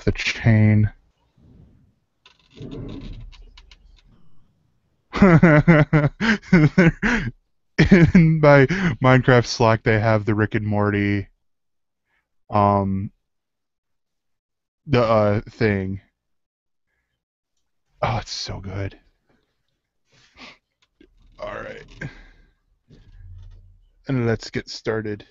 the chain. In my Minecraft Slack, they have the Rick and Morty um the thing. Oh, it's so good. All right, and let's get started.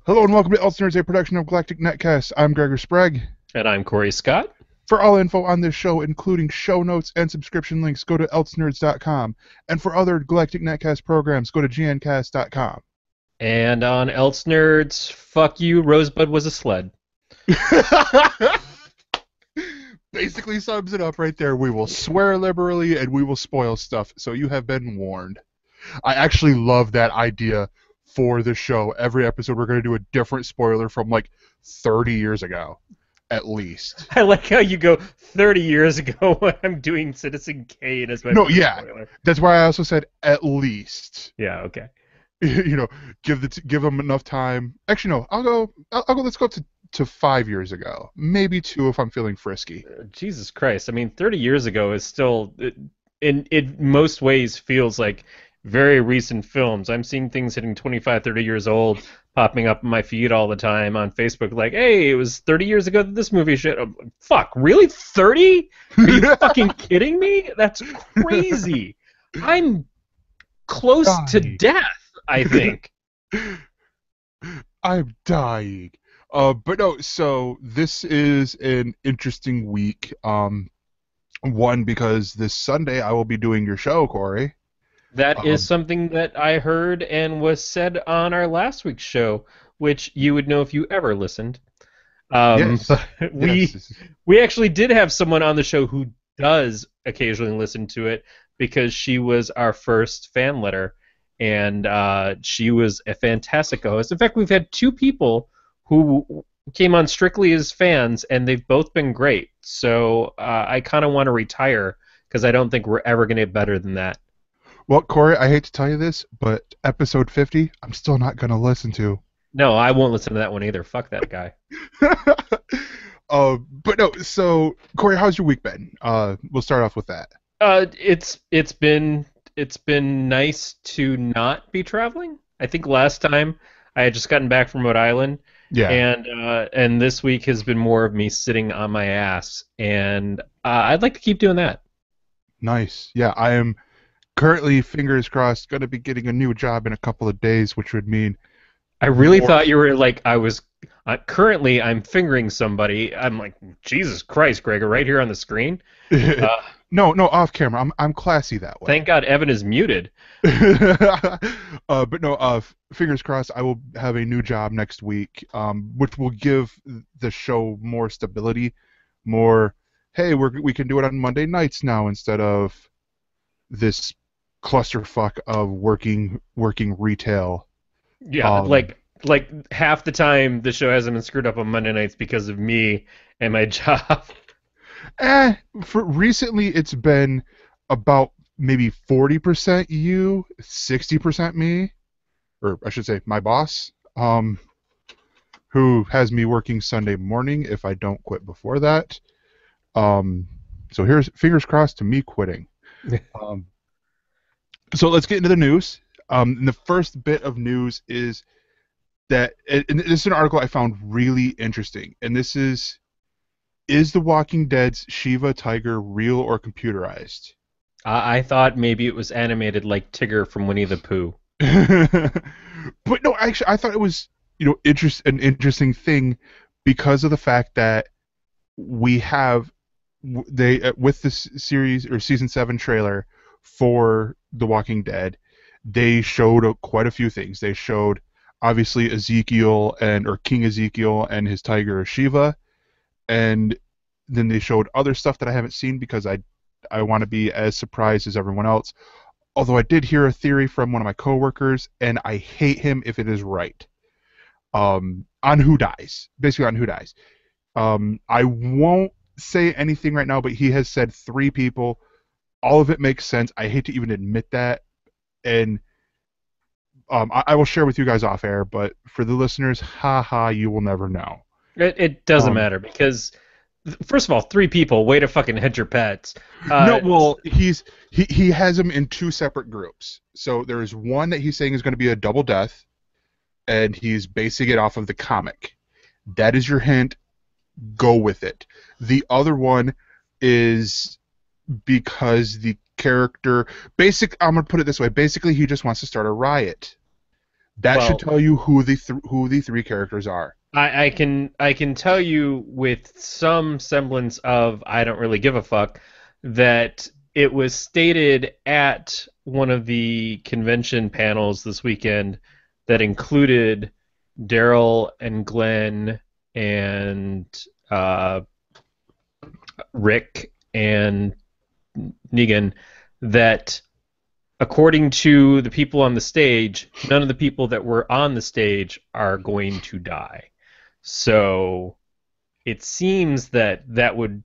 Hello and welcome to ElseNerds, a production of Galactic Netcasts. I'm Gregor Sprague. And I'm Corey Scott. For all info on this show, including show notes and subscription links, go to ElseNerds.com. And for other Galactic Netcast programs, go to gncast.com. And on ElseNerds, fuck you, Rosebud was a sled. Basically sums it up right there. We will swear liberally and we will spoil stuff, so you have been warned. I actually love that idea for the show. Every episode we're going to do a different spoiler from like 30 years ago. At least. I like how you go 30 years ago when I'm doing Citizen Kane as my spoiler. That's why I also said at least. Yeah, okay. You know, give them enough time. Actually, no, I'll go. Let's go to 5 years ago, maybe 2 if I'm feeling frisky. Jesus Christ! I mean, 30 years ago is still, in most ways, feels like very recent films. I'm seeing things hitting 25, 30 years old, popping up in my feed all the time on Facebook, like, hey, it was 30 years ago that this movie shit. Fuck, really? 30? Are you fucking kidding me? That's crazy. I'm close to death, I think. I'm dying. But no, so this is an interesting week. One, because this Sunday I will be doing your show, Corey. That is something that I heard and was said on our last week's show, which you would know if you ever listened. Yes. We actually did have someone on the show who does occasionally listen to it because she was our first fan letter, and she was a fantastic host. In fact, we've had 2 people who came on strictly as fans, and they've both been great. So I kind of want to retire because I don't think we're ever going to get better than that. Well, Corey, I hate to tell you this, but episode 50, I'm still not going to listen to. No, I won't listen to that one either. Fuck that guy. But no, so, Corey, how's your week been? We'll start off with that. It's been nice to not be traveling. I think last time I had just gotten back from Rhode Island. Yeah. And this week has been more of me sitting on my ass, and I'd like to keep doing that. Nice. Yeah, I am currently, fingers crossed, going to be getting a new job in a couple of days, which would mean... I really thought you were like, I was... currently, I'm fingering somebody. I'm like, Jesus Christ, Gregor, right here on the screen? No, off camera. I'm classy that way. Thank God Evan is muted. But no, fingers crossed, I will have a new job next week, which will give the show more stability, more, hey, we can do it on Monday nights now instead of this clusterfuck of working retail. Yeah, like half the time the show hasn't been screwed up on Monday nights because of me and my job. For recently it's been about maybe 40% you, 60% me, or I should say my boss, who has me working Sunday morning if I don't quit before that. So here's fingers crossed to me quitting. So let's get into the news. And the first bit of news is that, and this is an article I found really interesting, and this is The Walking Dead's Shiva tiger real or computerized? I thought maybe it was animated like Tigger from Winnie the Pooh. But no, actually, I thought it was, an interesting thing because of the fact that we have with this series or season 7 trailer for The Walking Dead, they showed quite a few things. They showed obviously King Ezekiel and his tiger Shiva, and then they showed other stuff that I haven't seen because I want to be as surprised as everyone else. Although I did hear a theory from one of my coworkers, and I hate him if it is right. On who dies. Basically on who dies. I won't say anything right now, but he has said 3 people. All of it makes sense. I hate to even admit that. And I will share with you guys off air, but for the listeners, haha, you will never know. It doesn't matter because First of all, three people. Way to fucking hedge your pets. No, Uh, well, he has them in two separate groups. So there's one that he's saying is going to be a double death, and he's basing it off of the comic. That is your hint. Go with it. The other one is because the character I'm gonna put it this way. Basically, he just wants to start a riot. That should well, tell you who the three characters are. I can tell you with some semblance of I don't really give a fuck that it was stated at one of the convention panels this weekend that included Daryl and Glenn and uh, Rick and Negan that according to the people on the stage, none of the people that were on the stage are going to die. So it seems that would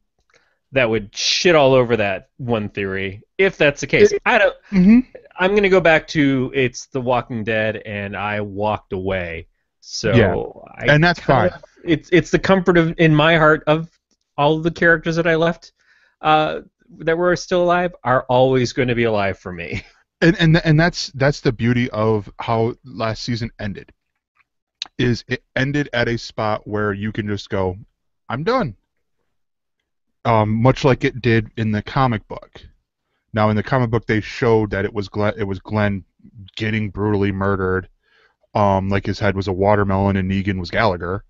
shit all over that one theory. If that's the case, I don't. Mm-hmm. I'm gonna go back to it's The Walking Dead, and I walked away. Yeah, So I and that's kind fine. of it's the comfort of in my heart of all of the characters that I left that were still alive are always going to be alive for me. And that's the beauty of how last season ended. Is it ended at a spot where you can just go, I'm done. Much like it did in the comic book. Now, in the comic book, they showed that it was Glenn getting brutally murdered. Like his head was a watermelon and Negan was Gallagher.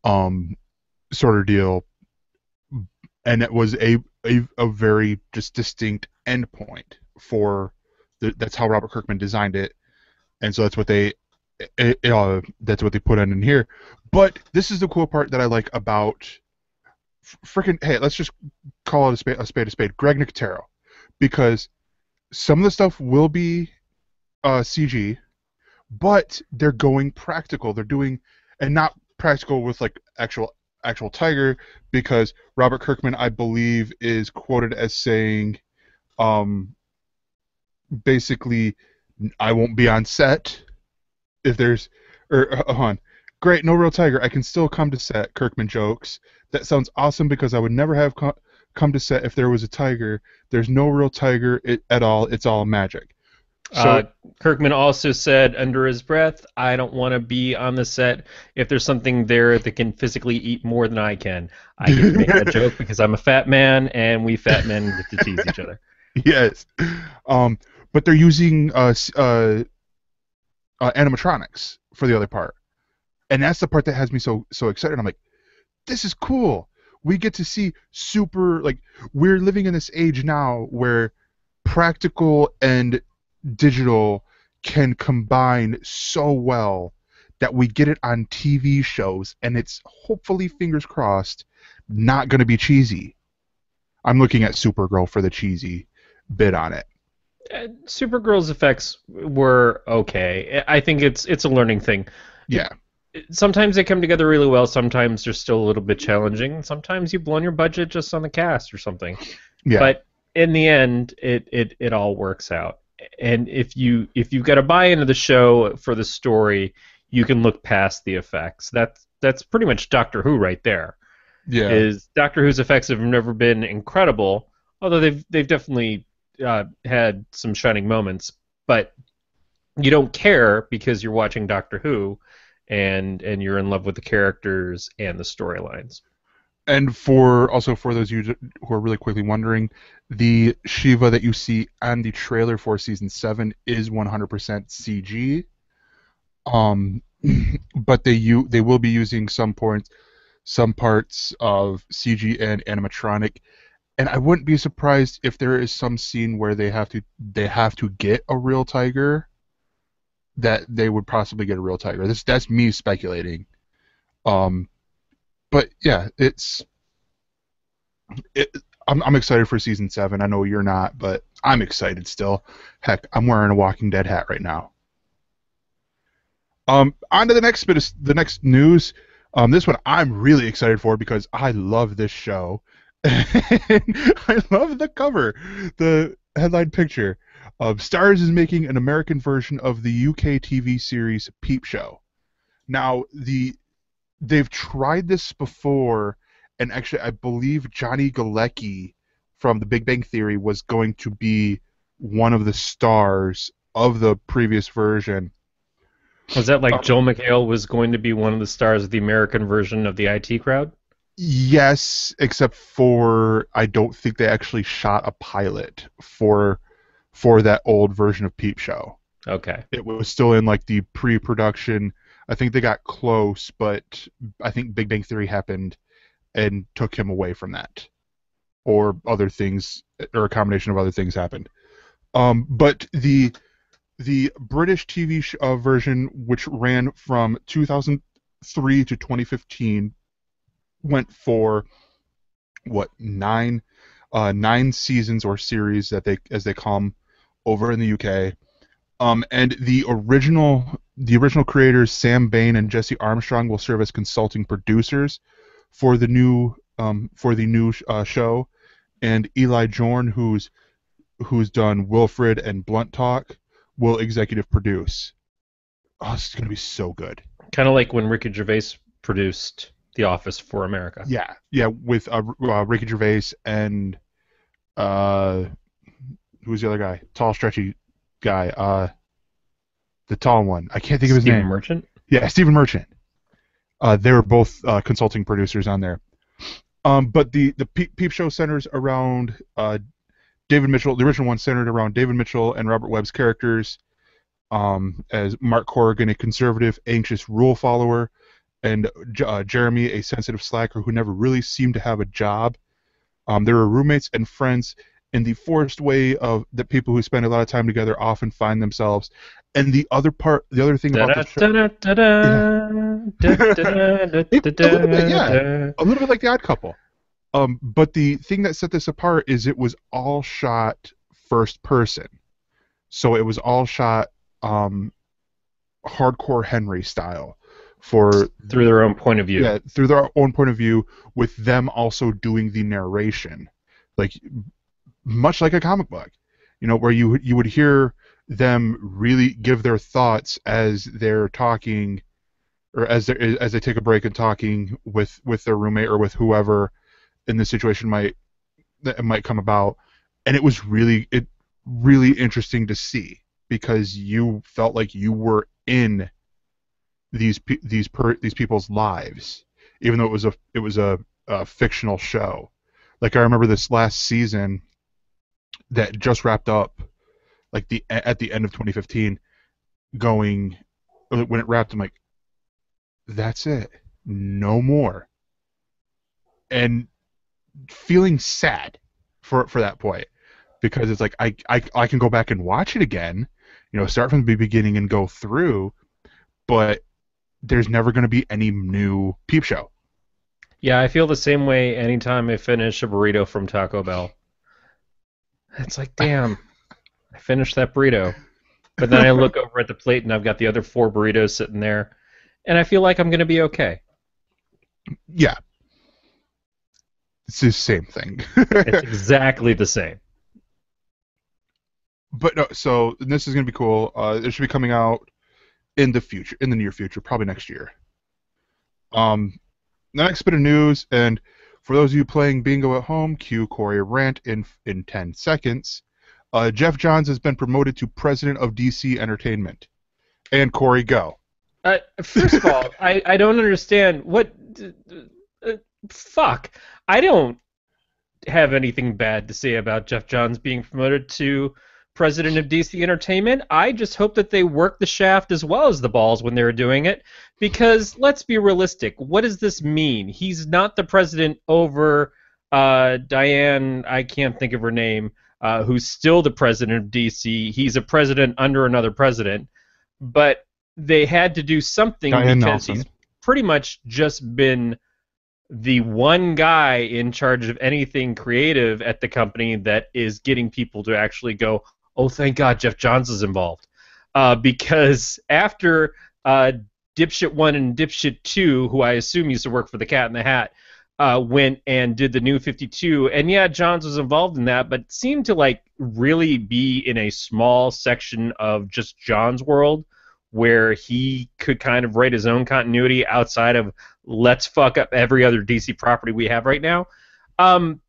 Um, sort of deal. And it was a very just distinct endpoint for that's how Robert Kirkman designed it, and so that's what they put in here. But this is the cool part that I like about freaking hey, let's just call it a spade. Greg Nicotero, because some of the stuff will be CG, but they're going practical. They're doing and not practical with like actual tiger, because Robert Kirkman, I believe, is quoted as saying, um, basically, I won't be on set if there's or on. Great, no real tiger. I can still come to set. Kirkman jokes. That sounds awesome because I would never have come to set if there was a tiger. There's no real tiger at all. It's all magic. Uh, So Kirkman also said under his breath, "I don't want to be on the set if there's something there that can physically eat more than I can. I get to make that joke because I'm a fat man, and we fat men get to tease each other." yes, um, but they're using animatronics for the other part, and that's the part that has me so excited. I'm like, this is cool. We get to see super like we're living in this age now where practical and digital can combine so well that we get it on TV shows, and it's hopefully, fingers crossed, not going to be cheesy. I'm looking at Supergirl for the cheesy bit on it. Supergirl's effects were okay. I think it's a learning thing. Yeah, Sometimes they come together really well. Sometimes they're still a little bit challenging. Sometimes you've blown your budget just on the cast or something. yeah, But in the end, it all works out. And if you've got to buy into the show for the story, you can look past the effects. That's pretty much Doctor Who right there. yeah. Is Doctor Who's effects have never been incredible, although they've definitely had some shining moments. But you don't care because you're watching Doctor Who, and you're in love with the characters and the storylines. And for those of you who are really quickly wondering, the Shiva that you see on the trailer for season 7 is 100% CG. But they will be using some parts of CG and animatronic, and I wouldn't be surprised if there is some scene where they have to get a real tiger, that they would possibly get a real tiger. That's me speculating. Um, but yeah, I'm excited for season 7. I know you're not, but I'm excited still. Heck, I'm wearing a Walking Dead hat right now. On to the next bit of the next news. This one I'm really excited for because I love this show. I love the cover, the headline picture. Starz is making an American version of the UK TV series Peep Show. Now, they've tried this before, and actually I believe Johnny Galecki from The Big Bang Theory was going to be one of the stars of the previous version. Was that like Um, Joel McHale was going to be one of the stars of the American version of the IT Crowd? yes, except for I don't think they actually shot a pilot for that old version of Peep Show. Okay. It was still in like the pre-production. I think they got close, but I think Big Bang Theory happened and took him away from that, or other things, or a combination of other things happened. But the British TV version, which ran from 2003 to 2015, went for what, nine seasons or series that they, as they call them over in the UK. And the original creators, Sam Bain and Jesse Armstrong, will serve as consulting producers for the new show, and Eli Jorn, who's done Wilfred and Blunt Talk, will executive produce. Oh, this is gonna be so good. Kind of like when Ricky Gervais produced The Office for America. Yeah, yeah, with Ricky Gervais and uh, who's the other guy? Tall, stretchy guy. The tall one. I can't think of his Stephen name. Merchant? Yeah, Stephen Merchant. They were both consulting producers on there. But the Peep Show centers around David Mitchell. The original one centered around David Mitchell and Robert Webb's characters, as Mark Corrigan, a conservative, anxious rule follower, and Jeremy, a sensitive slacker who never really seemed to have a job. They were roommates and friends in the forced way of that people who spend a lot of time together often find themselves. And the other thing about the show, a little bit, yeah, a little bit like The Odd Couple. But the thing that set this apart is it was all shot first person, so it was all shot hardcore Henry style, for Through their own point of view. yeah, through their own point of view, with them also doing the narration, like much like a comic book, where you would hear them really give their thoughts as they're talking, or as they take a break and talking with their roommate or with whoever in the situation might come about. And it was really interesting to see, because you felt like you were in these people's lives, even though it was a fictional show. Like, I remember this last season that just wrapped up, like at the end of 2015, going, when it wrapped, I'm like, that's it, no more, and feeling sad for that point, because it's like I can go back and watch it again, start from the beginning and go through, but there's never going to be any new Peep Show. Yeah, I feel the same way anytime I finish a burrito from Taco Bell. It's like, damn, I finished that burrito. But then I look over at the plate and I've got the other 4 burritos sitting there, and I feel like I'm going to be okay. Yeah. It's the same thing. It's exactly the same. But no, so this is going to be cool. It should be coming out in the near future, probably next year. The next bit of news, and for those of you playing bingo at home, cue Corey rant in 10 seconds. Geoff Johns has been promoted to president of DC Entertainment. And Corey, go. First of all, I don't understand what. Fuck. I don't have anything bad to say about Geoff Johns being promoted to president of DC Entertainment. I just hope that they work the shaft as well as the balls when they were doing it, because let's be realistic. What does this mean? He's not the president over Diane, I can't think of her name, who's still the president of DC. He's a president under another president, but they had to do something Diane because Nelson. He's pretty much just been the one guy in charge of anything creative at the company that is getting people to actually go, oh, thank God Geoff Johns is involved. Because after Dipshit 1 and Dipshit 2, who I assume used to work for the Cat in the Hat, went and did the New 52, and yeah, Johns was involved in that, but seemed to like really be in a small section of just Johns' world, where he could kind of write his own continuity outside of let's fuck up every other DC property we have right now. Um,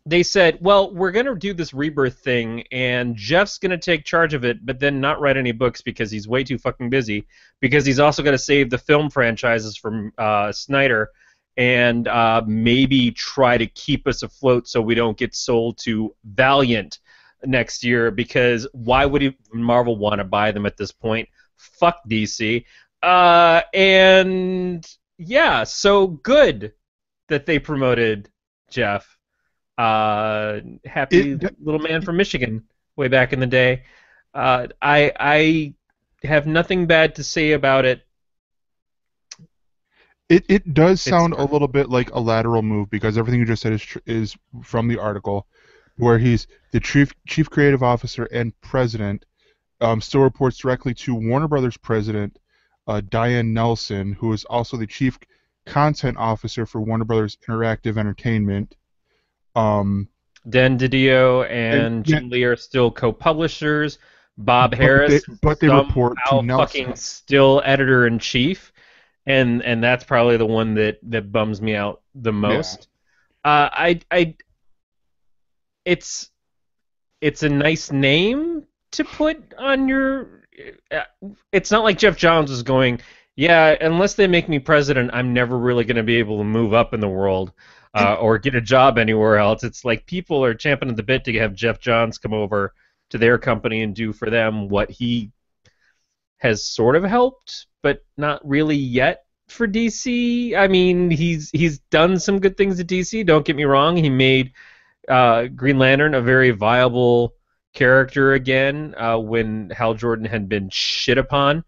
they said, well, we're going to do this rebirth thing, and Jeff's going to take charge of it, but then not write any books because he's way too fucking busy, because he's also going to save the film franchises from Snyder, and maybe try to keep us afloat so we don't get sold to Valiant next year, because why would Marvel want to buy them at this point? Fuck DC. And yeah, so good that they promoted Jeff. Happy little man from Michigan way back in the day. I have nothing bad to say about it. It does It's sound a little bit like a lateral move, because everything you just said is from the article, where he's the chief creative officer and president. Still reports directly to Warner Brothers president Diane Nelson, who is also the chief content officer for Warner Brothers Interactive Entertainment. Dan DiDio and Jim Lee are still co-publishers. Bob but Harris they report to Nelson. Fucking still editor-in-chief, and that's probably the one that bums me out the most. Yeah. It's a nice name to put on your. It's not like Geoff Johns was going, yeah, unless they make me president, I'm never really going to be able to move up in the world. Or get a job anywhere else. It's like people are champing at the bit to have Geoff Johns come over to their company and do for them what he has sort of helped, but not really yet for DC. I mean, he's done some good things at DC. Don't get me wrong. He made Green Lantern a very viable character again when Hal Jordan had been shit upon,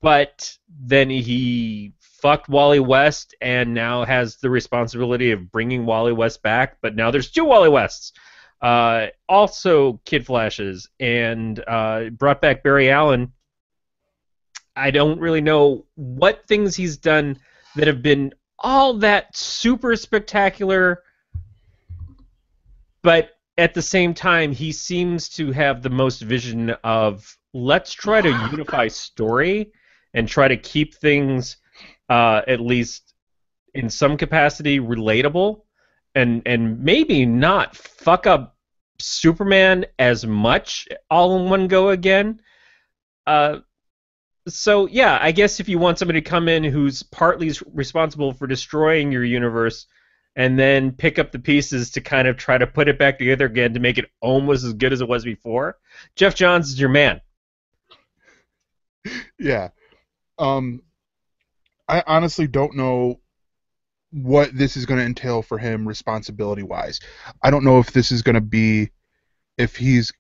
but then he fucked Wally West and now has the responsibility of bringing Wally West back, but now there's two Wally Wests. Also Kid Flashes, and brought back Barry Allen. I don't really know what things he's done that have been all that super spectacular, but at the same time, he seems to have the most vision of, let's try to unify story and try to keep things at least in some capacity relatable, and maybe not fuck up Superman as much all in one go again. So yeah, I guess if you want somebody to come in who's partly responsible for destroying your universe and then pick up the pieces to kind of try to put it back together again to make it almost as good as it was before, Geoff Johns is your man. Yeah. I honestly don't know what this is going to entail for him responsibility-wise. I don't know if this is going to be, if he's,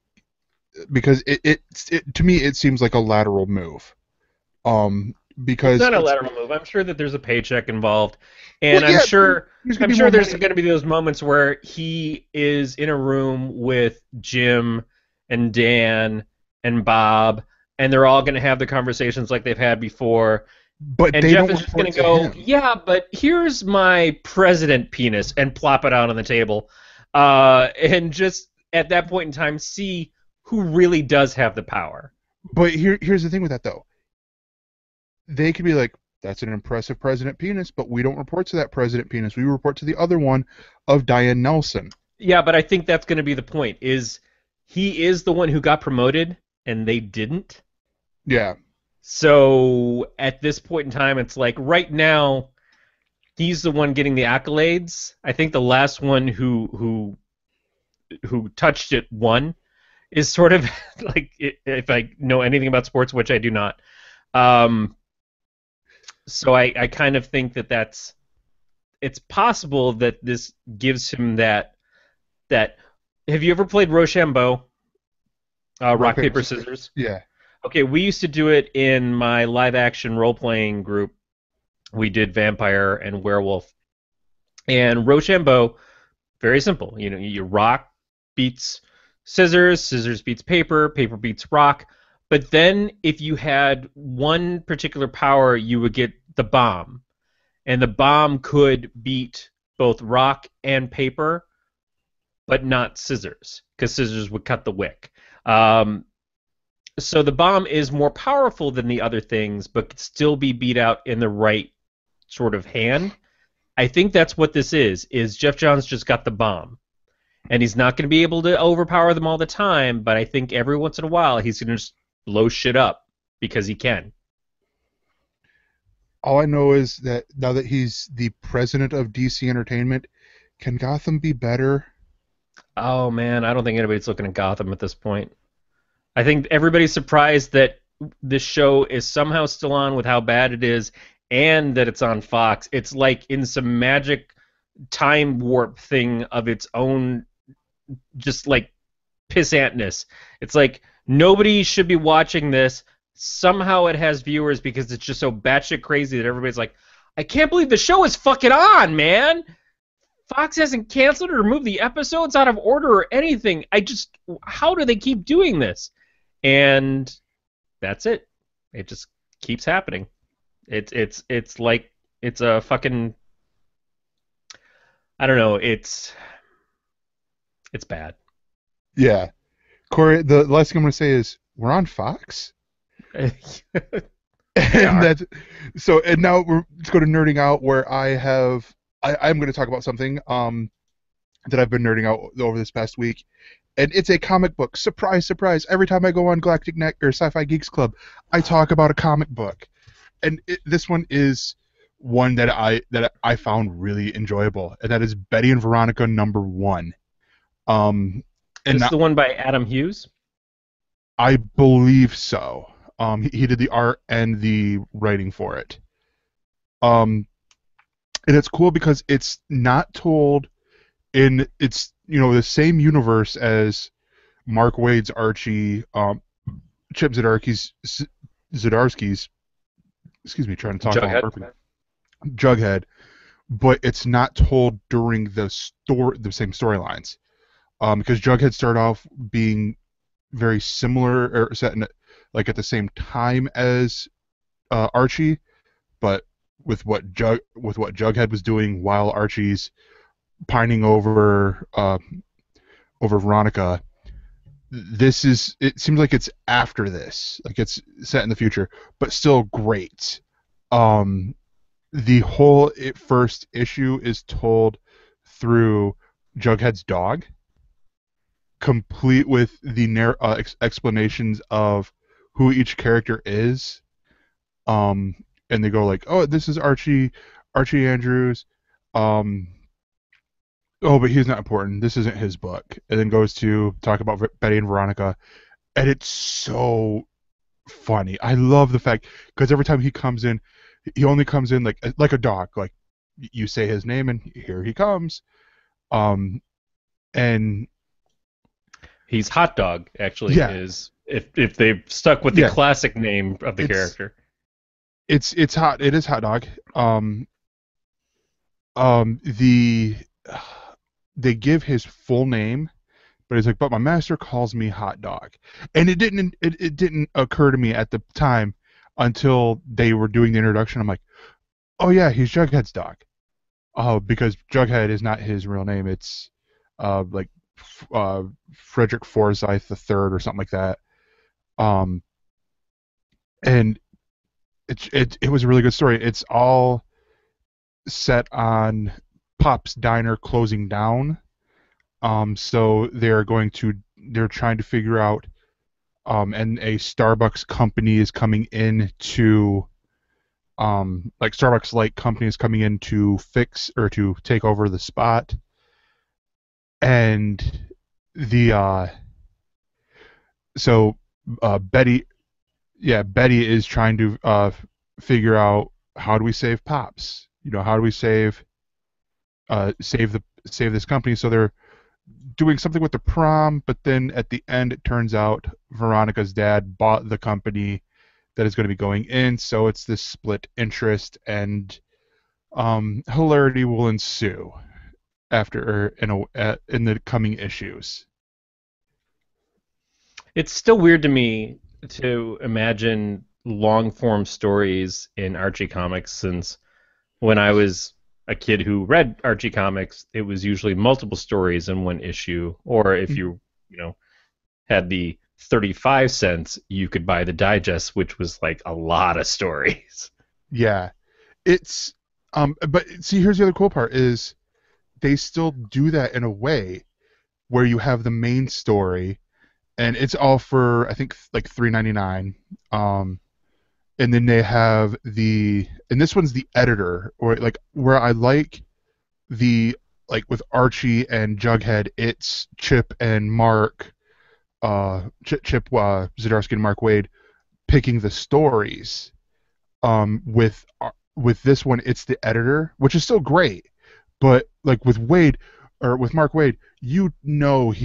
because it to me it seems like a lateral move. Because it's not a lateral move. I'm sure that there's a paycheck involved, and I'm sure there's going to be those moments where he is in a room with Jim and Dan and Bob, and they're all going to have the conversations like they've had before. But and Jeff is just going to go, yeah, but here's my president penis, and plop it out on the table. And just at that point in time, see who really does have the power. But here's the thing with that, though. They could be like, that's an impressive president penis, but we don't report to that president penis. We report to the other one of Diane Nelson. Yeah, but I think that's going to be the point, is he is the one who got promoted, and they didn't. Yeah. So at this point in time, it's like right now, he's the one getting the accolades. I think the last one who touched it won is sort of like, if I know anything about sports, which I do not. So I kind of think that it's possible that this gives him that. Have you ever played Rochambeau? Rock, paper, scissors? Yeah. Okay, we used to do it in my live-action role-playing group. We did vampire and werewolf. And Rochambeau, very simple. You know, you rock beats scissors, scissors beats paper, paper beats rock. But then if you had one particular power, you would get the bomb. And the bomb could beat both rock and paper, but not scissors, because scissors would cut the wick. So the bomb is more powerful than the other things, but could still be beat out in the right sort of hand. I think that's what this is Geoff Johns just got the bomb. And he's not going to be able to overpower them all the time, but I think every once in a while he's going to just blow shit up because he can. All I know is that now that he's the president of DC Entertainment, can Gotham be better? Oh man, I don't think anybody's looking at Gotham at this point. I think everybody's surprised that this show is somehow still on with how bad it is and that it's on Fox. It's like in some magic time warp thing of its own, just like pissantness. It's like nobody should be watching this. Somehow it has viewers because it's just so batshit crazy that everybody's like, I can't believe the show is fucking on, man. Fox hasn't canceled or removed the episodes out of order or anything. How do they keep doing this? And that's it. It just keeps happening. It's like it's a fucking, I don't know. It's bad. Yeah. Corey, the last thing I'm going to say is we're on Fox? And that's so. And now let's go to nerding out, where I'm going to talk about something that I've been nerding out over this past week, and it's a comic book. Surprise, surprise! Every time I go on Galactic Net or Sci-Fi Geeks Club, I talk about a comic book, and this one is one that I found really enjoyable, and that is Betty and Veronica #1. And it's the one by Adam Hughes. I believe so. He did the art and the writing for it. And it's cool because it's not told in the same universe as Mark Waid's Archie, Chip Zdarsky's, excuse me, trying to talk about Jughead, but it's not told during the same storylines. Because Jughead started off being very similar, or set in like at the same time as Archie, but with what Jughead was doing while Archie's pining over Veronica, it seems like it's after this, like it's set in the future, but still great. The whole first issue is told through Jughead's dog, complete with the explanations of who each character is. And they go like, oh, this is Archie Andrews. Oh, but he's not important. This isn't his book. And then goes to talk about Betty and Veronica. And it's so funny. I love the fact, because every time he comes in, he only comes in like a dog. Like, you say his name and here he comes. And he's Hot Dog, actually. Yeah. Is if they've stuck with the classic name of the character. It is Hot Dog. They give his full name, but he's like, but my master calls me Hot Dog. And it didn't occur to me at the time until they were doing the introduction. I'm like, oh yeah, he's Jughead's dog. Because Jughead is not his real name. It's Frederick Forsyth III or something like that. And it was a really good story. It's all set on Pop's Diner closing down. So they're trying to figure out, and a Starbucks company is coming in to, like Starbucks like company is coming in to fix or to take over the spot. And Betty is trying to figure out, how do we save Pops? How do we save this company? So they're doing something with the prom, but then at the end it turns out Veronica's dad bought the company that is going to be going in, so it's this split interest, and hilarity will ensue after in the coming issues. It's still weird to me to imagine long-form stories in Archie comics, since when I was a kid who read Archie comics, it was usually multiple stories in one issue, or if you had the 35 cents, you could buy the digest, which was like a lot of stories. Yeah. But see, here's the other cool part is they still do that in a way where you have the main story, and it's all for I think like $3.99. And then they have and this one's the editor, or like where I like the like with Archie and Jughead, it's Chip and Mark, Chip Zdarsky and Mark Waid picking the stories. With this one, it's the editor, which is still great, but like with Wade or with Mark Waid, he knows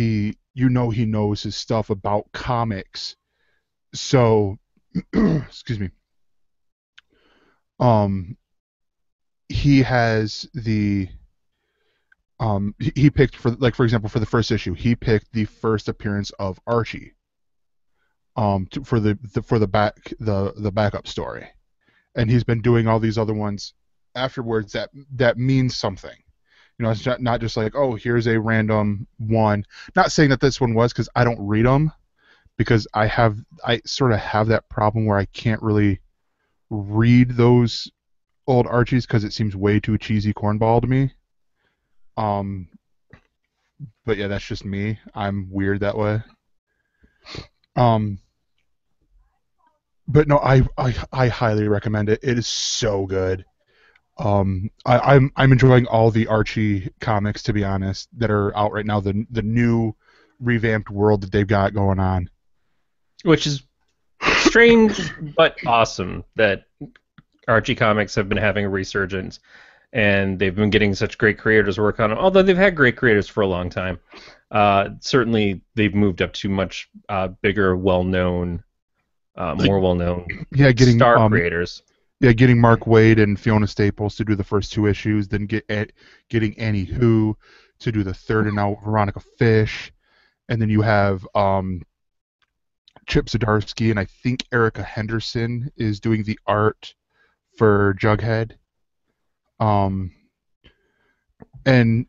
his stuff about comics. So, excuse me. Um, he has he picked for like for example for the first issue, he picked the first appearance of Archie for the backup story, and he's been doing all these other ones afterwards that means something. It's not just like, oh, here's a random one. Not saying that this one was, because I don't read them, because I sort of have that problem where I can't really read those old Archies because it seems way too cheesy cornball to me. Um, but yeah, that's just me. I'm weird that way. Um, but no, I highly recommend it. It is so good. I'm enjoying all the Archie comics, to be honest, that are out right now. The new revamped world that they've got going on. Which is strange but awesome that Archie comics have been having a resurgence, and they've been getting such great creators to work on them. Although they've had great creators for a long time, certainly they've moved up to much bigger, well-known, more well-known star creators. Yeah, getting Mark Waid and Fiona Staples to do the first two issues, then getting Annie Hu to do the third, and now Veronica Fish, and then you have Chip Zdarsky, and I think Erica Henderson is doing the art for Jughead. And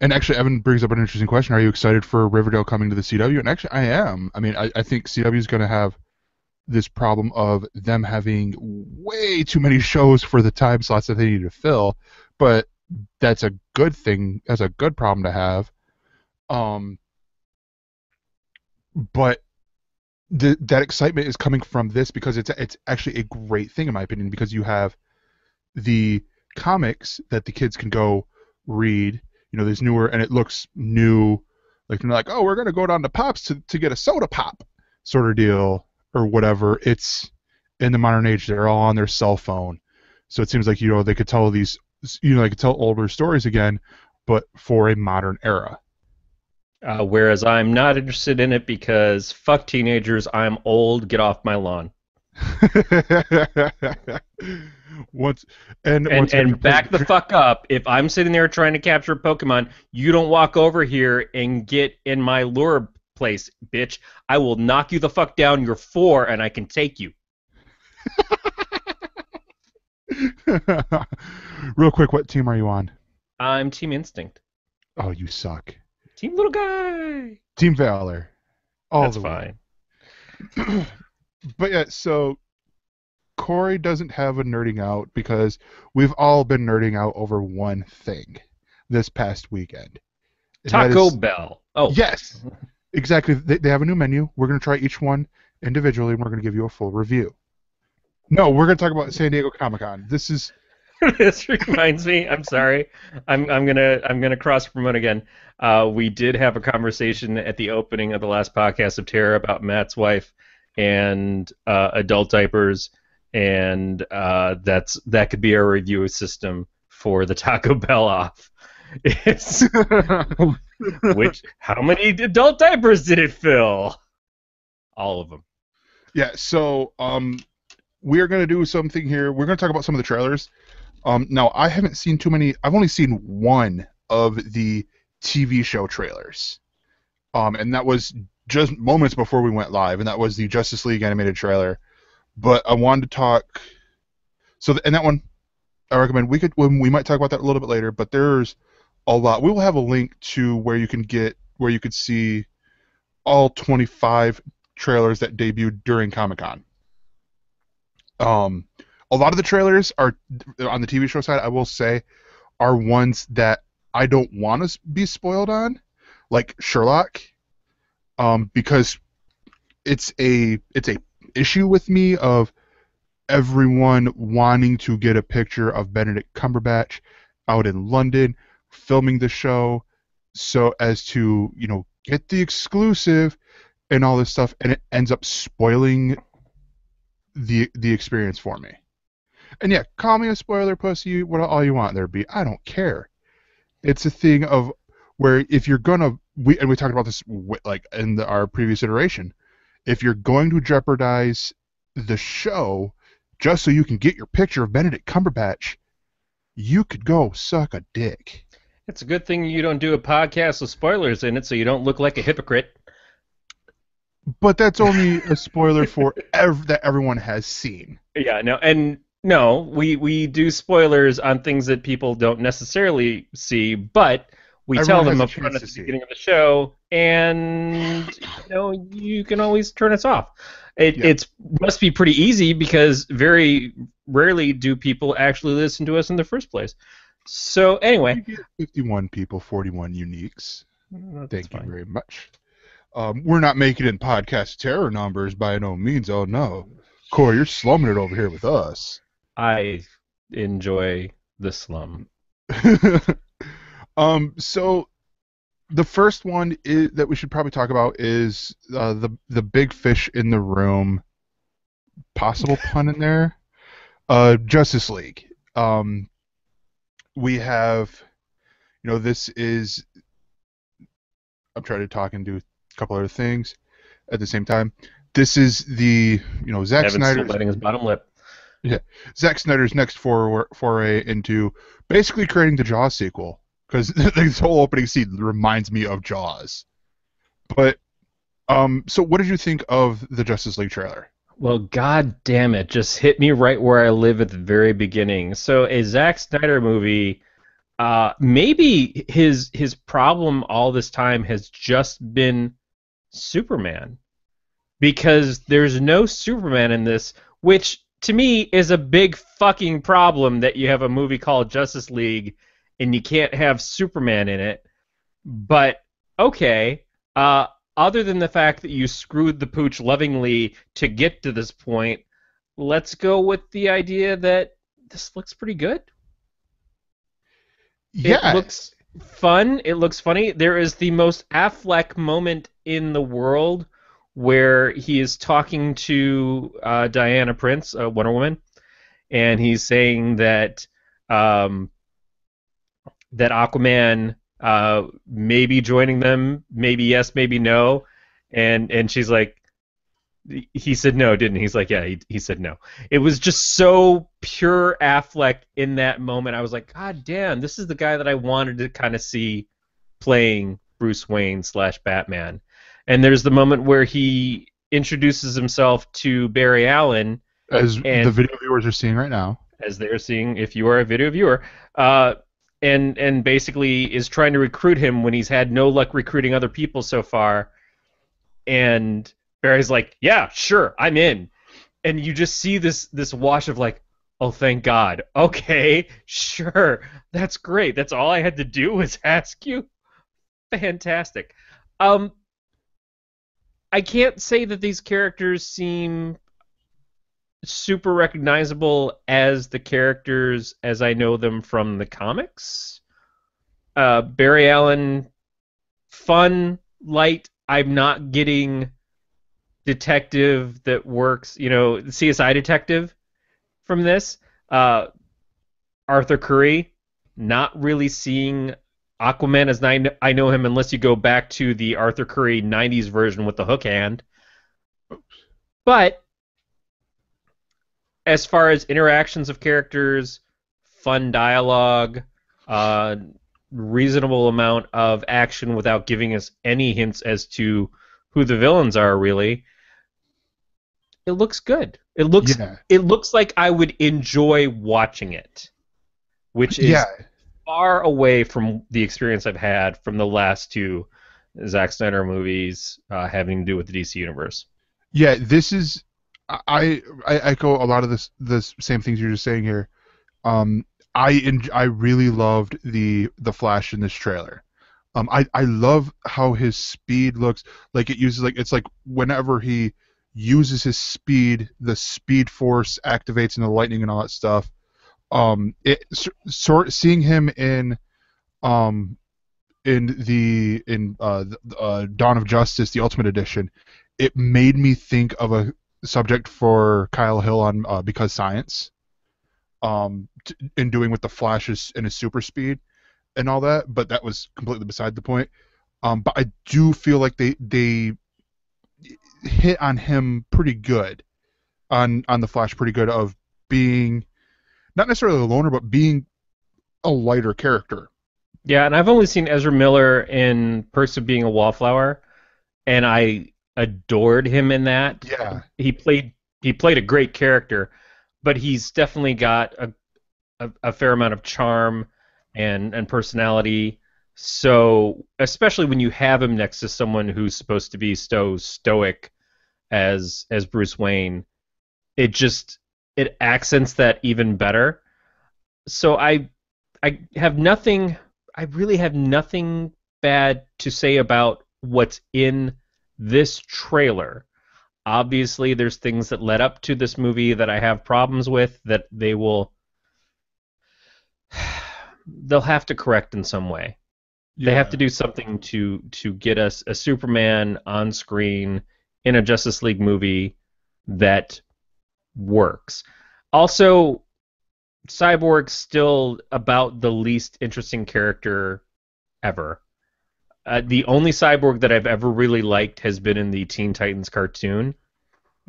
actually, Evan brings up an interesting question. Are you excited for Riverdale coming to the CW? And actually, I am. I mean, I think CW is going to have this problem of them having way too many shows for the time slots that they need to fill, but that's a good thing. That's a good problem to have. But that excitement is coming from this because it's actually a great thing in my opinion, because you have the comics that the kids can go read. There's newer, and it looks new. Like they're like, oh, we're gonna go down to Pops to get a soda pop, sort of deal, or whatever. It's in the modern age. They're all on their cell phone, so it seems like they could tell they could tell older stories again, but for a modern era. Whereas I'm not interested in it because fuck teenagers, I'm old, get off my lawn. And back the fuck up. If I'm sitting there trying to capture a Pokemon, you don't walk over here and get in my lure place, bitch. I will knock you the fuck down. You're 4 and I can take you. Real quick, what team are you on? I'm Team Instinct. Oh, you suck. Team Little Guy. Team Valor. That's fine. But yeah, so Corey doesn't have a nerding out because we've all been nerding out over one thing this past weekend. Taco Bell. Oh. Yes, exactly. They have a new menu. We're going to try each one individually, and we're going to give you a full review. No, we're going to talk about San Diego Comic-Con. This is... This reminds me. I'm sorry. I'm gonna cross promote again. We did have a conversation at the opening of the last podcast of Terror about Matt's wife and adult diapers, and that could be our review system for the Taco Bell off. It's how many adult diapers did it fill? All of them. Yeah. So we are going to do something here. We're going to talk about some of the trailers. Now, I haven't seen too many. I've only seen one of the TV show trailers, and that was just moments before we went live, and that was the Justice League animated trailer. But I wanted to talk. And that one, I recommend. We might talk about that a little bit later. But there's a lot. We will have a link to where you could see all 25 trailers that debuted during Comic-Con. A lot of the trailers are on the TV show side. I will say, are ones that I don't want to be spoiled on, like Sherlock, because it's a issue with me of everyone wanting to get a picture of Benedict Cumberbatch out in London filming the show so as to, get the exclusive and all this stuff, and it ends up spoiling the experience for me. And yeah, call me a spoiler pussy, what all you want there be. I don't care. It's a thing of where if you're gonna we talked about this like in our previous iteration, if you're going to jeopardize the show just so you can get your picture of Benedict Cumberbatch, you could go suck a dick. It's a good thing you don't do a podcast with spoilers in it so you don't look like a hypocrite. But that's only a spoiler for that everyone has seen. Yeah, no, we do spoilers on things that people don't necessarily see, but we Everyone tell them has a up front chance at to the see. beginning of the show, and you can always turn us off. It must be pretty easy because very rarely do people actually listen to us in the first place. So anyway, You get 51 people, 41 uniques. Thank you fine. very much. We're not making it in podcast terror numbers by no means. Oh no, Corey, you're slumming it over here with us. I enjoy the slum. So the first one that we should probably talk about is the big fish in the room. Possible pun in there. Justice League. We have, this is. I'm trying to talk and do a couple other things at the same time. This is the, Zack Evan's still Snyder's. biting his bottom lip. Yeah, Zack Snyder's next foray into basically creating the Jaws sequel, because this whole opening scene reminds me of Jaws. But so what did you think of the Justice League trailer? Well, god damn it, just hit me right where I live at the very beginning. So a Zack Snyder movie, maybe his problem all this time has just been Superman. Because there's no Superman in this, which to me is a big fucking problem that you have a movie called Justice League and you can't have Superman in it. But okay, other than the fact that you screwed the pooch lovingly to get to this point, let's go with the idea that this looks pretty good. Yeah, It looks fun. It looks funny. There is the most Affleck moment in the world where he is talking to Diana Prince, Wonder Woman, and he's saying that that Aquaman may be joining them, maybe yes, maybe no, and she's like, he said no, didn't he? He's like, yeah, he said no. It was just so pure Affleck in that moment. I was like, God damn, this is the guy that I wanted to kind of see playing Bruce Wayne / Batman. And there's the moment where he introduces himself to Barry Allen, as and the video viewers are seeing right now. as they're seeing, if you are a video viewer, and basically is trying to recruit him when he's had no luck recruiting other people so far. And Barry's like, yeah, sure, I'm in. And you just see this wash of like, oh, thank God. Okay, sure, that's great. That's all I had to do was ask you. Fantastic. I can't say that these characters seem super recognizable as the characters as I know them from the comics. Barry Allen, fun, light. I'm not getting detective that works, CSI detective from this. Arthur Curry, not really seeing Aquaman as I know him unless you go back to the Arthur Curry 90s version with the hook hand. But as far as interactions of characters, fun dialogue, reasonable amount of action without giving us any hints as to who the villains are, really, it looks good. It looks like I would enjoy watching it, which is far away from the experience I've had from the last two Zack Snyder movies having to do with the DC universe. Yeah, this is. I echo a lot of the same things you're just saying here. I really loved the Flash in this trailer. I love how his speed looks like it uses like it's like whenever he uses his speed, the Speed Force activates and the lightning and all that stuff. Seeing him um in Dawn of Justice, the Ultimate Edition, it made me think of a subject for Kyle Hill on Because Science, in doing with the Flashes and his super speed and all that. But that was completely beside the point. But I do feel like they hit on him pretty good on the Flash, pretty good of being not necessarily a loner, but being a lighter character. Yeah, and I've only seen Ezra Miller in Perks of Being a Wallflower, and I adored him in that. Yeah, He played a great character, but he's definitely got a fair amount of charm and personality. So especially when you have him next to someone who's supposed to be so stoic as Bruce Wayne, it accents that even better. So I have nothing. I really have nothing bad to say about what's in this trailer. Obviously, there's things that led up to this movie that I have problems with that they'll have to correct in some way. They have yeah, to do something to get us a Superman on screen in a Justice League movie that works. Also, Cyborg's still about the least interesting character ever. The only Cyborg that I've ever really liked has been in the Teen Titans cartoon.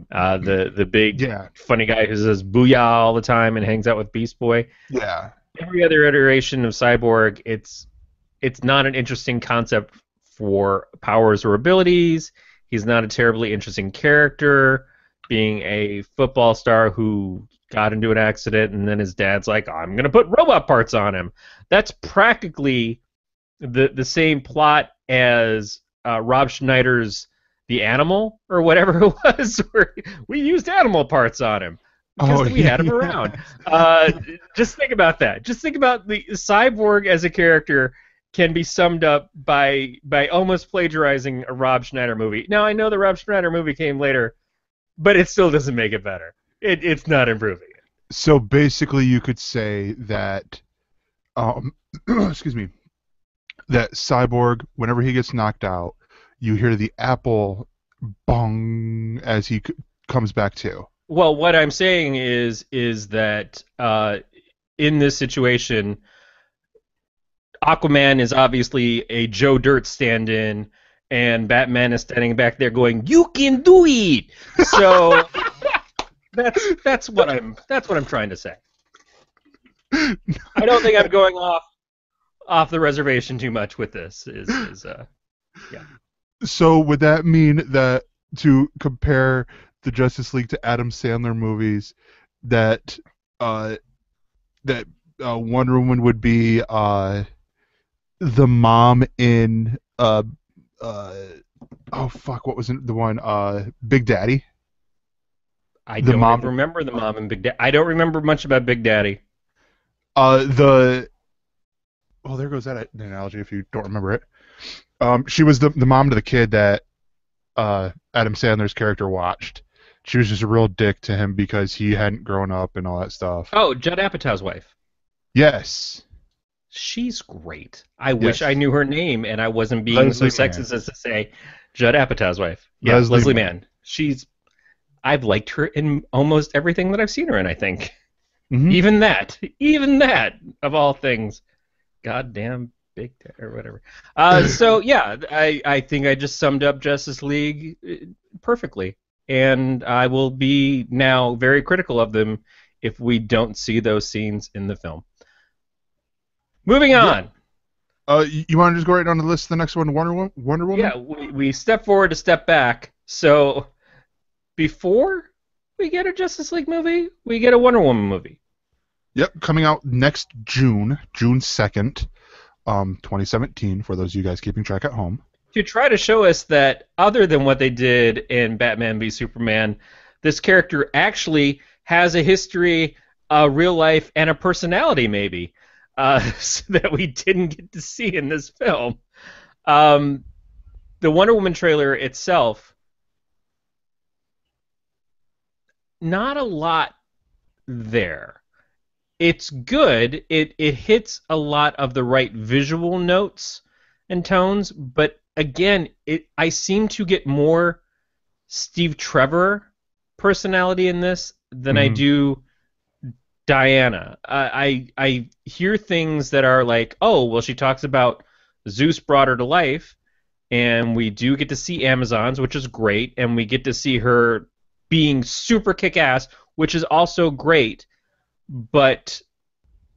The big yeah, funny guy who says "booyah" all the time and hangs out with Beast Boy. yeah. Every other iteration of Cyborg, it's not an interesting concept for powers or abilities. He's not a terribly interesting character, being a football star who got into an accident and then his dad's like, I'm going to put robot parts on him. That's practically the same plot as Rob Schneider's The Animal or whatever it was, where we used animal parts on him because we had him around. Just think about that. Just think about the Cyborg as a character can be summed up by almost plagiarizing a Rob Schneider movie. Now, I know the Rob Schneider movie came later, but it still doesn't make it better. It's not improving it. So basically, you could say that, excuse me, that Cyborg, whenever he gets knocked out, you hear the apple bong as he comes back to. Well, what I'm saying is that in this situation, Aquaman is obviously a Joe Dirt stand-in, and Batman is standing back there going, "You can do it." So that's what I'm trying to say. I don't think I'm going off the reservation too much with this. Yeah. So would that mean that to compare the Justice League to Adam Sandler movies, that Wonder Woman would be the mom in oh fuck, what was the one, Big Daddy? I The don't mom, even remember the mom and Big Daddy. I don't remember much about Big Daddy. the well, there goes that analogy if you don't remember it. She was the mom to the kid that Adam Sandler's character watched. She was just a real dick to him because he hadn't grown up and all that stuff. Oh, Judd Apatow's wife. Yes. She's great. I wish Yes. I knew her name and I wasn't being so Leslie Mann. sexist as to say Judd Apatow's wife. Yeah, Leslie Leslie Mann. Mann. I've liked her in almost everything that I've seen her in, I think. Mm-hmm. Even that, of all things. Goddamn Big Daddy or whatever. So, yeah, I think I just summed up Justice League perfectly. And I will be now very critical of them if we don't see those scenes in the film. Moving on. You want to just go right down the list? The next one, Wonder Woman. Yeah, we step forward to step back. So before we get a Justice League movie, we get a Wonder Woman movie. Yep, coming out next June 2nd, 2017. For those of you guys keeping track at home. To try to show us that other than what they did in Batman v Superman, this character actually has a history a real life and a personality, maybe, so that we didn't get to see in this film. Um, the Wonder Woman trailer itself, not a lot there. It's good. It hits a lot of the right visual notes and tones, but again, I seem to get more Steve Trevor personality in this than I Hmm. do Diana. I hear things that are like, oh, well, she talks about Zeus brought her to life, and we do get to see Amazons, which is great, and we get to see her being super kick-ass, which is also great. But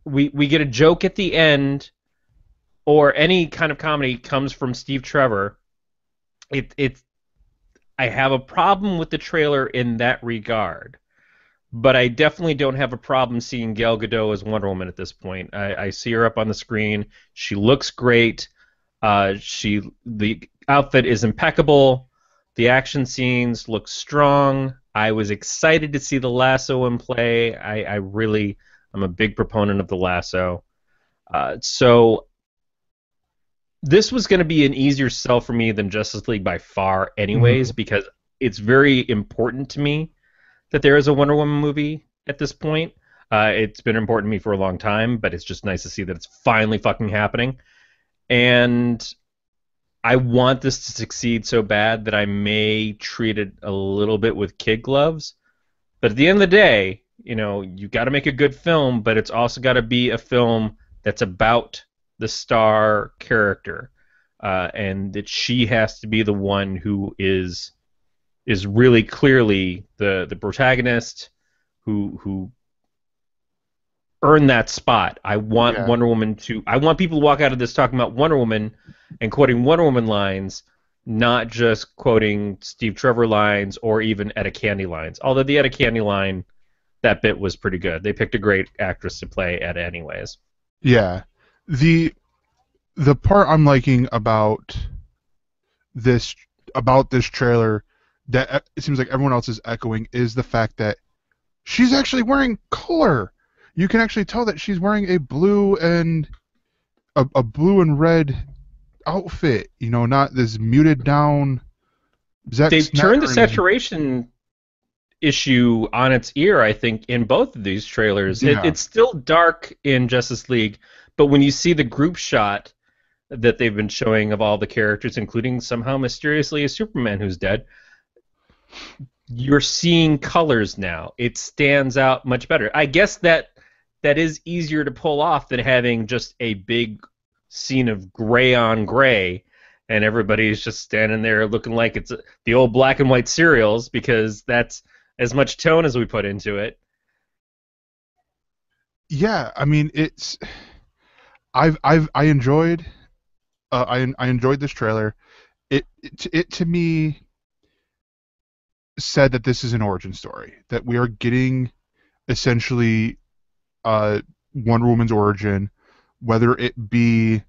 we get a joke at the end, or any kind of comedy comes from Steve Trevor. It I have a problem with the trailer in that regard. But I definitely don't have a problem seeing Gal Gadot as Wonder Woman at this point. I see her up on the screen. She looks great. The outfit is impeccable. The action scenes look strong. I was excited to see the lasso in play. I'm a big proponent of the lasso. So this was going to be an easier sell for me than Justice League by far, anyways, Hmm. because it's very important to me that there is a Wonder Woman movie at this point. It's been important to me for a long time, but it's just nice to see that it's finally fucking happening. And I want this to succeed so bad that I may treat it a little bit with kid gloves. But at the end of the day, you got to make a good film, but it's also got to be a film that's about the star character, and that she has to be the one who is really clearly the protagonist who earned that spot. Yeah. I want people to walk out of this talking about Wonder Woman and quoting Wonder Woman lines, not just quoting Steve Trevor lines or even Etta Candy lines. Although the Etta Candy line, that bit was pretty good. They picked a great actress to play Etta anyways. Yeah. The the part I'm liking this this trailer that it seems like everyone else is echoing is the fact that she's actually wearing color. You can actually tell that she's wearing a blue and red outfit. Not this muted down Zack They've turned the Snydery. saturation issue on its ear, I think, in both of these trailers. Yeah. It's still dark in Justice League, but when you see the group shot that they've been showing of all the characters, including somehow mysteriously a Superman who's dead, you're seeing colors now. It stands out much better. I guess that is easier to pull off than having just a big scene of gray on gray and everybody's just standing there looking like it's the old black and white serials, because that's as much tone as we put into it. Yeah, I mean it's I enjoyed I enjoyed this trailer. It to me said that this is an origin story, that we are getting essentially Wonder Woman's origin, whether it be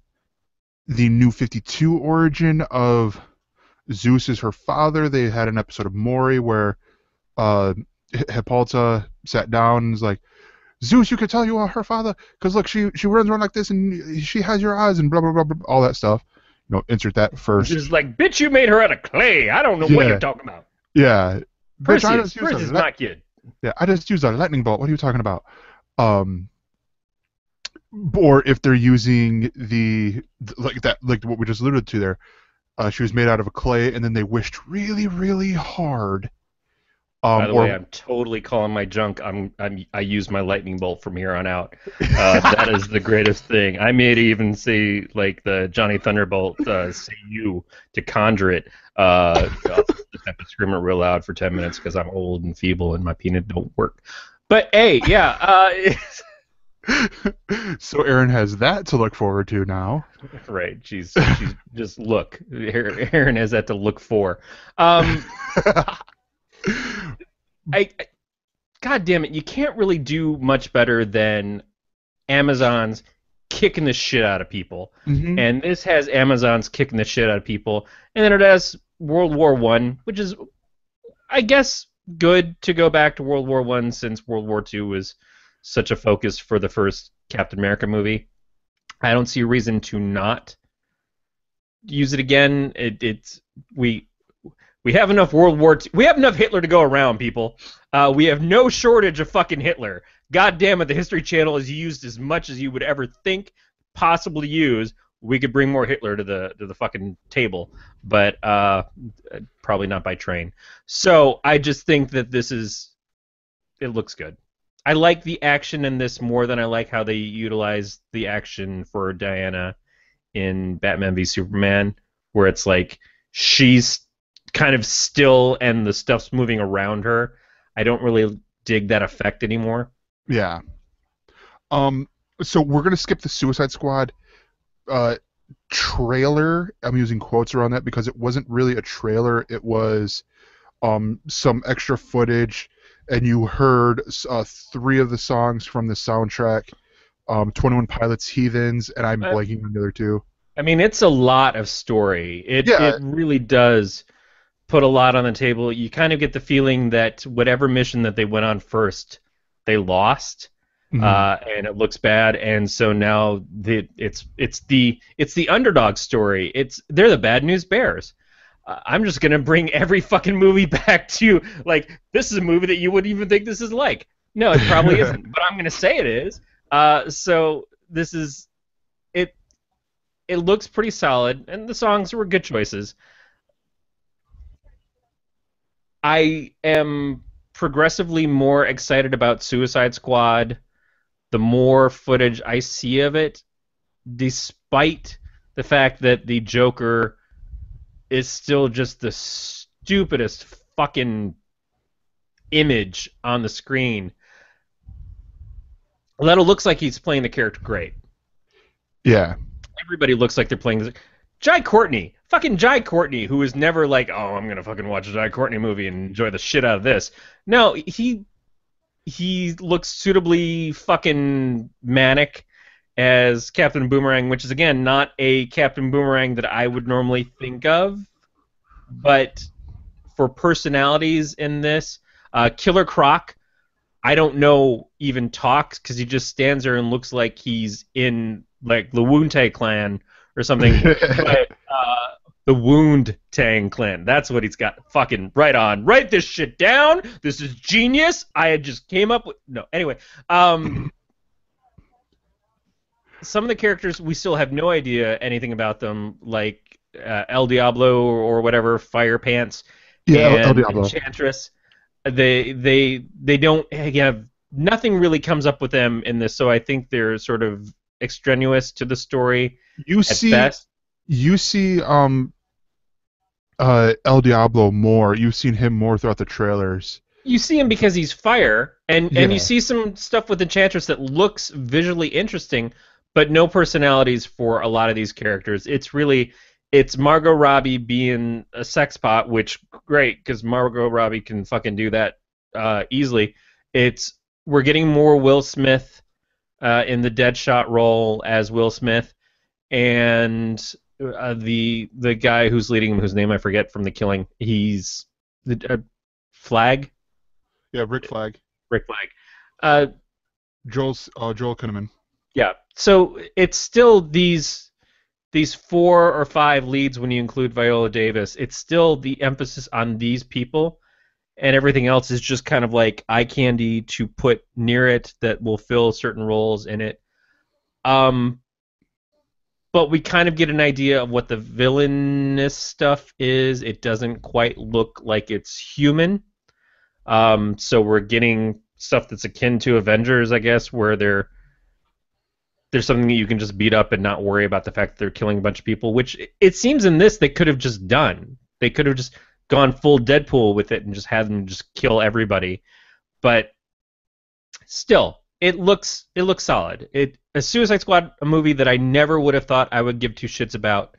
the New 52 origin of Zeus is her father. They had an episode of Maury where uh, Hippolyta sat down and was like, Zeus, you could tell you are her father because look, she runs around like this and she has your eyes and blah blah blah, blah all that stuff. Insert that first. Just like, bitch, you made her out of clay. I don't know what you're Yeah, talking about. yeah. Bitch, I Perseus. just used Perseus is not kid. I just used a lightning bolt. What are you talking about? Um, or if they're using like that, like what we just alluded to there. She was made out of a clay, and then they wished really, really hard. By the way, Or I'm totally calling my junk. I use my lightning bolt from here on out. That is the greatest thing. I may even say like the Johnny Thunderbolt "say you" to conjure it. I'll just have to scream it real loud for 10 minutes because I'm old and feeble and my peanut don't work. But hey, yeah, so Aaron has that to look forward to now. right. She's just look. Aaron has that to look for. Um, I God damn it, you can't really do much better than Amazon's kicking the shit out of people. Hmm. And this has Amazon's kicking the shit out of people. And then it has World War One, which is, I guess, good to go back to World War One since World War Two was such a focus for the first Captain America movie. I don't see a reason to not use it again. We we have enough World War II. We have enough Hitler to go around, people. We have no shortage of fucking Hitler. God damn it, the History Channel is used as much as you would ever think possible to use. We could bring more Hitler to the fucking table, but probably not by train. So I just think that it looks good. I like the action in this more than I like how they utilize the action for Diana in Batman v Superman, where it's like she's kind of still and the stuff's moving around her. I don't really dig that effect anymore. Yeah. So we're gonna skip the Suicide Squad trailer. I'm using quotes around that because it wasn't really a trailer. It was some extra footage, and you heard 3 of the songs from the soundtrack. 21 Pilots, Heathens, and I'm blanking on the other 2. I mean, it's a lot of story. It really does put a lot on the table. You kind of get the feeling that whatever mission that they went on first, they lost, and it looks bad. And so now it's the underdog story. They're the bad news bears. I'm just gonna bring every fucking movie back to like this is a movie that you wouldn't even think this is like. No, it probably isn't, but I'm gonna say it is. So this is it. It looks pretty solid, and the songs were good choices. I am progressively more excited about Suicide Squad the more footage I see of it, despite the fact that the Joker is still just the stupidest fucking image on the screen. Leto looks like he's playing the character great. Yeah. Everybody looks like they're playing this. Jai Courtney, who is never like, oh, I'm gonna fucking watch a Jai Courtney movie and enjoy the shit out of this. No, he looks suitably fucking manic as Captain Boomerang, which is again not a Captain Boomerang that I would normally think of, but for personalities in this, Killer Croc, I don't know even talks because he just stands there and looks like he's in like the Wu-Tang Clan or something. But the Wound Tang Clan. That's what he's got. Fucking right on. Write this shit down. This is genius. I had just came up with... No, anyway. Some of the characters, we still have no idea anything about them, like El Diablo or whatever, Fire Pants, and El Diablo. Enchantress. They don't have... Nothing really comes up with them in this, so I think they're sort of extraneous to the story best. You see El Diablo more. You've seen him more throughout the trailers. You see him because he's fire, and you see some stuff with Enchantress that looks visually interesting, but no personalities for a lot of these characters. It's Margot Robbie being a sex pot, which great because Margot Robbie can fucking do that easily. We're getting more Will Smith in the Deadshot role as Will Smith, and the guy who's leading him, whose name I forget from The Killing, he's the Flag. Yeah, Rick Flag. Rick Flag. Joel Kinnaman. Yeah. So it's still these 4 or 5 leads when you include Viola Davis. It's still the emphasis on these people, and everything else is just kind of like eye candy to put near it that will fill certain roles in it. But we kind of get an idea of what the villainous stuff is. It doesn't quite look like it's human. So we're getting stuff that's akin to Avengers, I guess, where there's something that you can just beat up and not worry about the fact that they're killing a bunch of people, which it seems in this they could have just done. They could have just gone full Deadpool with it and just had them just kill everybody. But still, it looks solid. A Suicide Squad, a movie that I never would have thought I would give 2 shits about.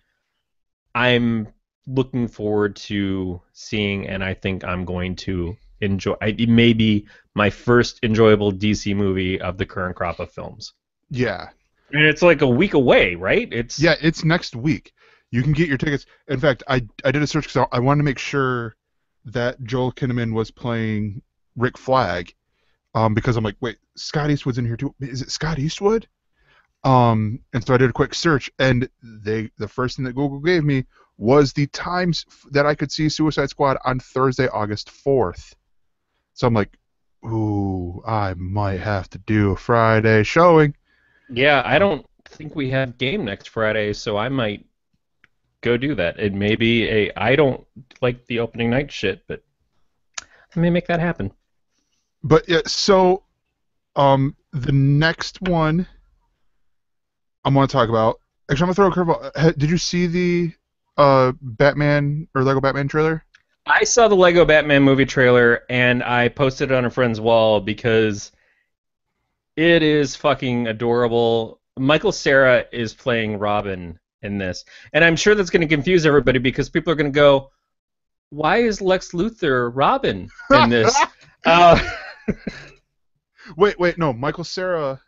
I'm looking forward to seeing, and I think I'm going to enjoy. It may be my first enjoyable DC movie of the current crop of films. Yeah. And it's like a week away, right? It's next week. You can get your tickets. In fact, I did a search because I wanted to make sure that Joel Kinnaman was playing Rick Flag. because I'm like, wait, Scott Eastwood's in here too. Is it Scott Eastwood? And so I did a quick search, and the first thing that Google gave me was the times that I could see Suicide Squad on Thursday, August 4th. So I'm like, ooh, I might have to do a Friday showing. Yeah, I don't think we have game next Friday, so I might go do that. It may be I don't like the opening night shit, but I may make that happen. But yeah, so the next one I'm going to talk about. Actually, I'm going to throw a curveball. Did you see the Batman or Lego Batman trailer? I saw the Lego Batman movie trailer and I posted it on a friend's wall because it is fucking adorable. Michael Cera is playing Robin in this, and I'm sure that's going to confuse everybody because people are going to go, "Why is Lex Luthor Robin in this?" Wait, no, Michael Cera.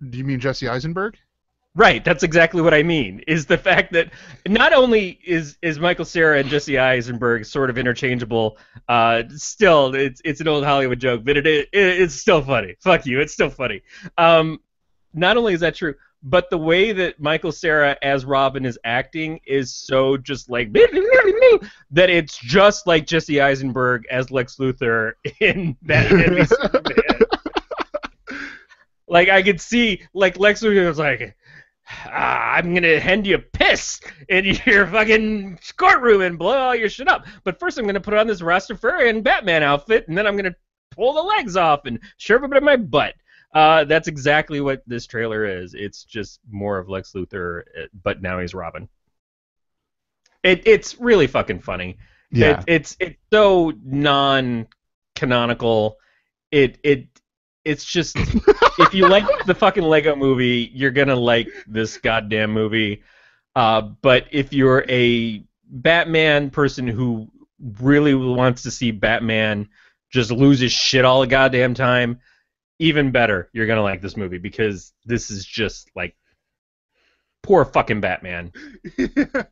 Do you mean Jesse Eisenberg? Right, that's exactly what I mean. Is the fact that not only is Michael Cera and Jesse Eisenberg sort of interchangeable, still it's an old Hollywood joke, but it's still funny. Fuck you, it's still funny. Not only is that true, but the way that Michael Cera as Robin is acting is so just like that it's just like Jesse Eisenberg as Lex Luthor in Batman v Superman. Like I could see like Lex Luthor was like, I'm gonna hand you piss in your fucking courtroom and blow all your shit up. But first, I'm gonna put on this Rastafarian Batman outfit, and then I'm gonna pull the legs off and shove it in my butt. That's exactly what this trailer is. It's just more of Lex Luthor, but now he's Robin. It's really fucking funny. Yeah. It's so non-canonical. It's just if you like the fucking Lego movie, you're gonna like this goddamn movie. But if you're a Batman person who really wants to see Batman just lose his shit all the goddamn time, even better, you're gonna like this movie because this is just like poor fucking Batman. But